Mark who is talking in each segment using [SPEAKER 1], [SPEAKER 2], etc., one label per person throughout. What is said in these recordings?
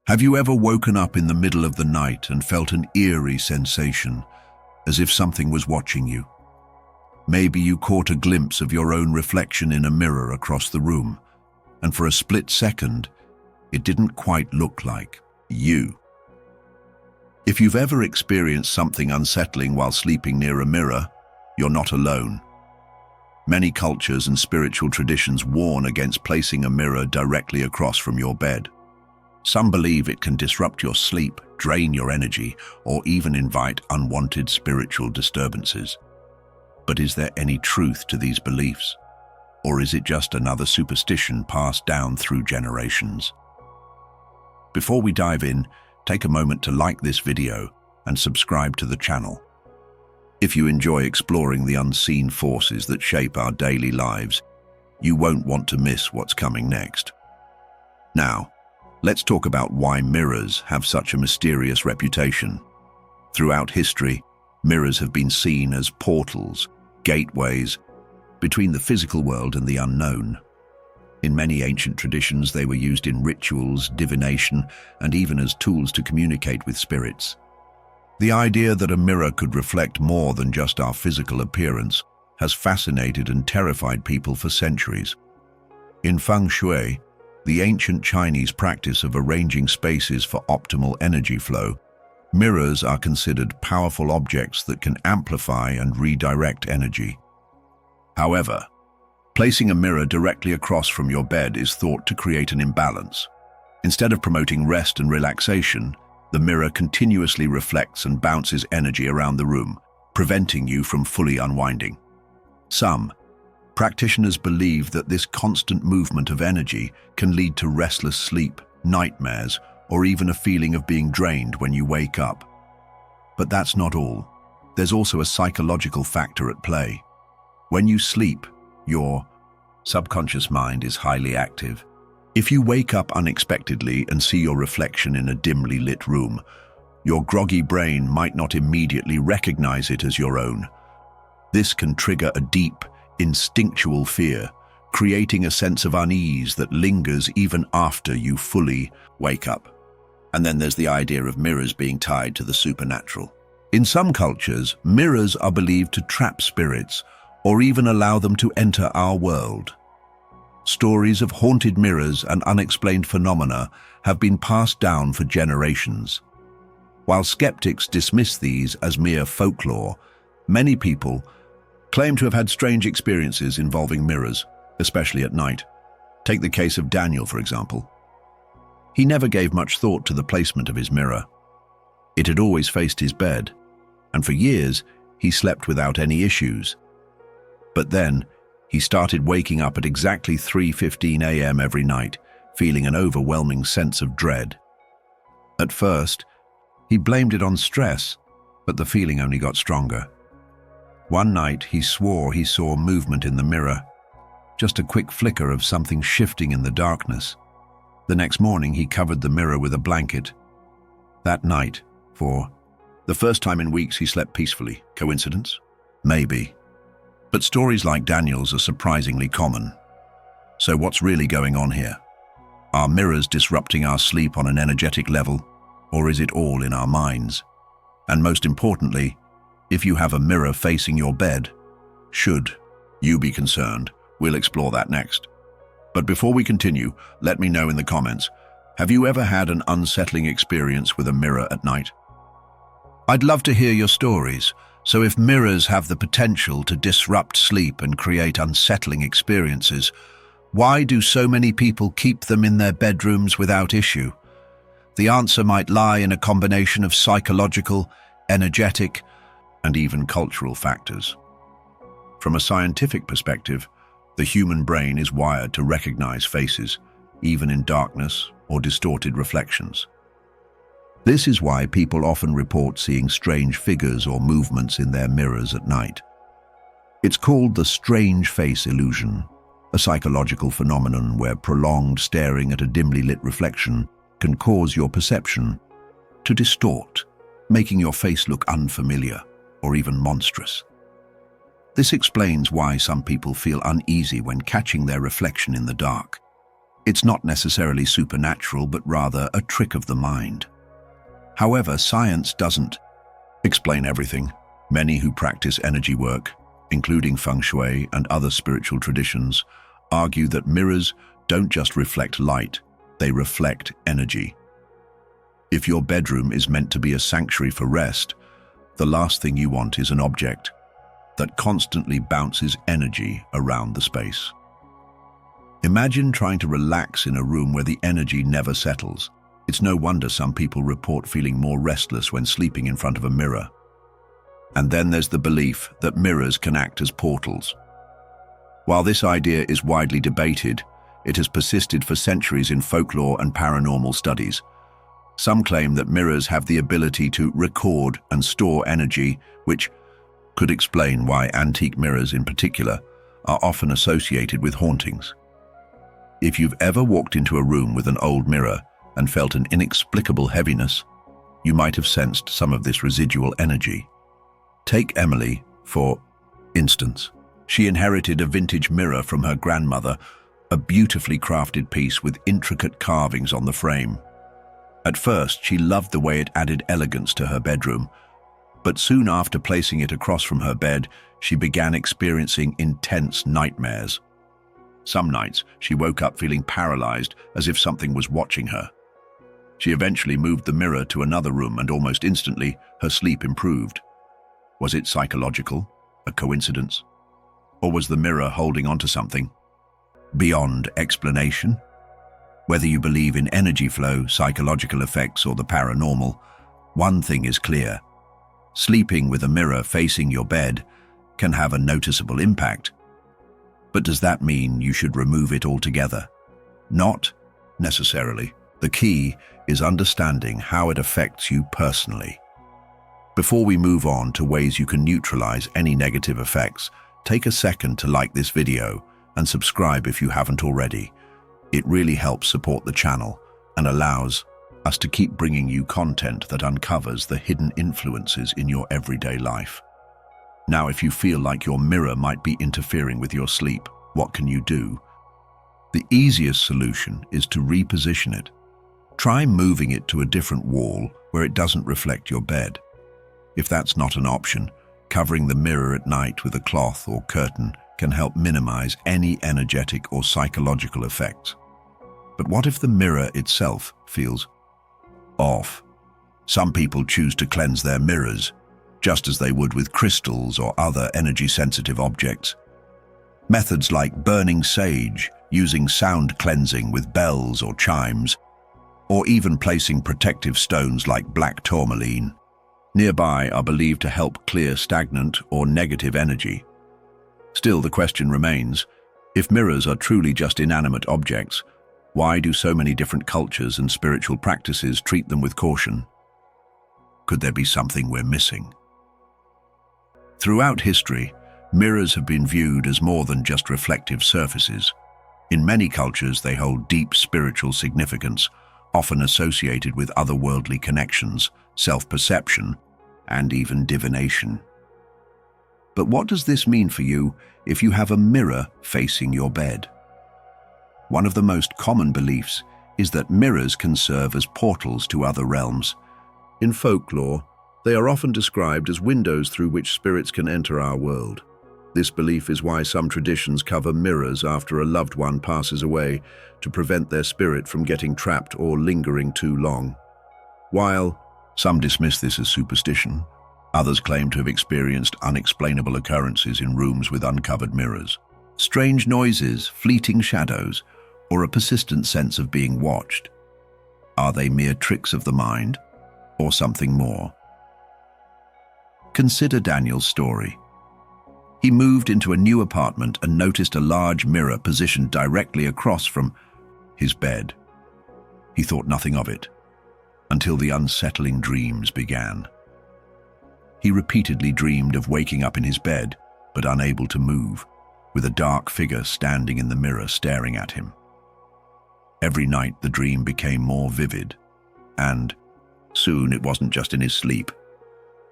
[SPEAKER 1] Have you ever woken up in the middle of the night and felt an eerie sensation, as if something was watching you? Maybe you caught a glimpse of your own reflection in a mirror across the room, and for a split second, it didn't quite look like you. If you've ever experienced something unsettling while sleeping near a mirror, you're not alone. Many cultures and spiritual traditions warn against placing a mirror directly across from your bed. Some believe it can disrupt your sleep, drain your energy, or even invite unwanted spiritual disturbances. But is there any truth to these beliefs? Or is it just another superstition passed down through generations? Before we dive in, take a moment to like this video and subscribe to the channel. If you enjoy exploring the unseen forces that shape our daily lives, you won't want to miss what's coming next. Now, let's talk about why mirrors have such a mysterious reputation. Throughout history, mirrors have been seen as portals, gateways, between the physical world and the unknown. In many ancient traditions, they were used in rituals, divination, and even as tools to communicate with spirits. The idea that a mirror could reflect more than just our physical appearance has fascinated and terrified people for centuries. In Feng Shui, the ancient Chinese practice of arranging spaces for optimal energy flow, mirrors are considered powerful objects that can amplify and redirect energy. However, placing a mirror directly across from your bed is thought to create an imbalance. Instead of promoting rest and relaxation, the mirror continuously reflects and bounces energy around the room, preventing you from fully unwinding. Some practitioners believe that this constant movement of energy can lead to restless sleep, nightmares, or even a feeling of being drained when you wake up. But that's not all. There's also a psychological factor at play. When you sleep, your subconscious mind is highly active. If you wake up unexpectedly and see your reflection in a dimly lit room, your groggy brain might not immediately recognize it as your own. This can trigger a deep, instinctual fear, creating a sense of unease that lingers even after you fully wake up. And then there's the idea of mirrors being tied to the supernatural. In some cultures, mirrors are believed to trap spirits or even allow them to enter our world. Stories of haunted mirrors and unexplained phenomena have been passed down for generations. While skeptics dismiss these as mere folklore, many people claim to have had strange experiences involving mirrors, especially at night. Take the case of Daniel, for example. He never gave much thought to the placement of his mirror. It had always faced his bed, and for years he slept without any issues. But then, he started waking up at exactly 3:15 a.m. every night, feeling an overwhelming sense of dread. At first, he blamed it on stress, but the feeling only got stronger. One night, he swore he saw movement in the mirror, just a quick flicker of something shifting in the darkness. The next morning, he covered the mirror with a blanket. That night, for the first time in weeks, he slept peacefully. Coincidence? Maybe. But stories like Daniel's are surprisingly common. So what's really going on here? Are mirrors disrupting our sleep on an energetic level, or is it all in our minds? And most importantly, if you have a mirror facing your bed, should you be concerned? We'll explore that next. But before we continue, let me know in the comments, have you ever had an unsettling experience with a mirror at night? I'd love to hear your stories. So if mirrors have the potential to disrupt sleep and create unsettling experiences, why do so many people keep them in their bedrooms without issue? The answer might lie in a combination of psychological, energetic, and even cultural factors. From a scientific perspective, the human brain is wired to recognize faces, even in darkness or distorted reflections. This is why people often report seeing strange figures or movements in their mirrors at night. It's called the strange face illusion, a psychological phenomenon where prolonged staring at a dimly lit reflection can cause your perception to distort, making your face look unfamiliar or even monstrous. This explains why some people feel uneasy when catching their reflection in the dark. It's not necessarily supernatural, but rather a trick of the mind. However, science doesn't explain everything. Many who practice energy work, including Feng Shui and other spiritual traditions, argue that mirrors don't just reflect light, they reflect energy. If your bedroom is meant to be a sanctuary for rest, the last thing you want is an object that constantly bounces energy around the space. Imagine trying to relax in a room where the energy never settles. It's no wonder some people report feeling more restless when sleeping in front of a mirror. And then there's the belief that mirrors can act as portals. While this idea is widely debated, it has persisted for centuries in folklore and paranormal studies. Some claim that mirrors have the ability to record and store energy, which could explain why antique mirrors in particular are often associated with hauntings. If you've ever walked into a room with an old mirror and felt an inexplicable heaviness, you might have sensed some of this residual energy. Take Emily, for instance. She inherited a vintage mirror from her grandmother, a beautifully crafted piece with intricate carvings on the frame. At first, she loved the way it added elegance to her bedroom, but soon after placing it across from her bed, she began experiencing intense nightmares. Some nights, she woke up feeling paralyzed, as if something was watching her. She eventually moved the mirror to another room, and almost instantly, her sleep improved. Was it psychological, a coincidence? Or was the mirror holding onto something beyond explanation? Whether you believe in energy flow, psychological effects, or the paranormal, one thing is clear. Sleeping with a mirror facing your bed can have a noticeable impact. But does that mean you should remove it altogether? Not necessarily. The key is understanding how it affects you personally. Before we move on to ways you can neutralize any negative effects, take a second to like this video and subscribe if you haven't already. It really helps support the channel and allows us to keep bringing you content that uncovers the hidden influences in your everyday life. Now, if you feel like your mirror might be interfering with your sleep, what can you do? The easiest solution is to reposition it. Try moving it to a different wall where it doesn't reflect your bed. If that's not an option, covering the mirror at night with a cloth or curtain can help minimize any energetic or psychological effects. But what if the mirror itself feels off? Some people choose to cleanse their mirrors, just as they would with crystals or other energy-sensitive objects. Methods like burning sage, using sound cleansing with bells or chimes, or even placing protective stones like black tourmaline nearby are believed to help clear stagnant or negative energy. Still, the question remains, if mirrors are truly just inanimate objects, why do so many different cultures and spiritual practices treat them with caution? Could there be something we're missing? Throughout history, mirrors have been viewed as more than just reflective surfaces. In many cultures, they hold deep spiritual significance, often associated with otherworldly connections, self-perception, and even divination. But what does this mean for you if you have a mirror facing your bed? One of the most common beliefs is that mirrors can serve as portals to other realms. In folklore, they are often described as windows through which spirits can enter our world. This belief is why some traditions cover mirrors after a loved one passes away to prevent their spirit from getting trapped or lingering too long. While some dismiss this as superstition, others claim to have experienced unexplainable occurrences in rooms with uncovered mirrors. Strange noises, fleeting shadows, or a persistent sense of being watched. Are they mere tricks of the mind, or something more? Consider Daniel's story. He moved into a new apartment and noticed a large mirror positioned directly across from his bed. He thought nothing of it, until the unsettling dreams began. He repeatedly dreamed of waking up in his bed, but unable to move, with a dark figure standing in the mirror staring at him. Every night the dream became more vivid, and soon it wasn't just in his sleep.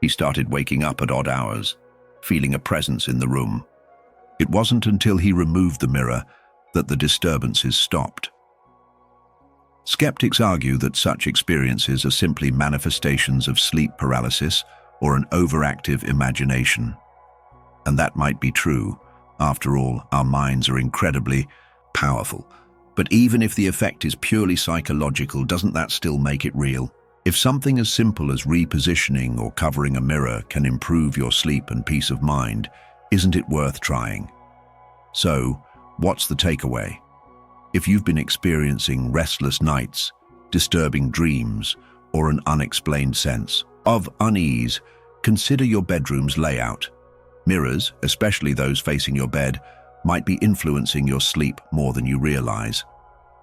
[SPEAKER 1] He started waking up at odd hours, feeling a presence in the room. It wasn't until he removed the mirror that the disturbances stopped. Skeptics argue that such experiences are simply manifestations of sleep paralysis or an overactive imagination. And that might be true. After all, our minds are incredibly powerful. But even if the effect is purely psychological, doesn't that still make it real? If something as simple as repositioning or covering a mirror can improve your sleep and peace of mind, isn't it worth trying? So, what's the takeaway? If you've been experiencing restless nights, disturbing dreams, or an unexplained sense of unease, consider your bedroom's layout. Mirrors, especially those facing your bed, might be influencing your sleep more than you realize.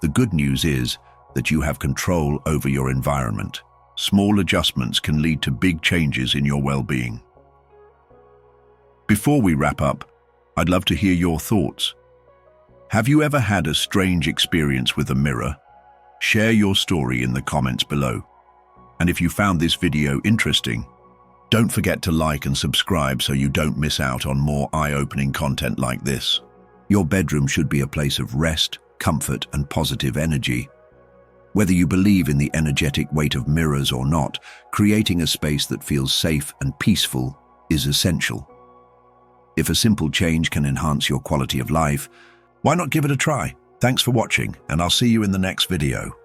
[SPEAKER 1] The good news is that you have control over your environment. Small adjustments can lead to big changes in your well-being. Before we wrap up, I'd love to hear your thoughts. Have you ever had a strange experience with a mirror? Share your story in the comments below. And if you found this video interesting, don't forget to like and subscribe so you don't miss out on more eye-opening content like this. Your bedroom should be a place of rest, comfort, and positive energy. Whether you believe in the energetic weight of mirrors or not, creating a space that feels safe and peaceful is essential. If a simple change can enhance your quality of life, why not give it a try? Thanks for watching, and I'll see you in the next video.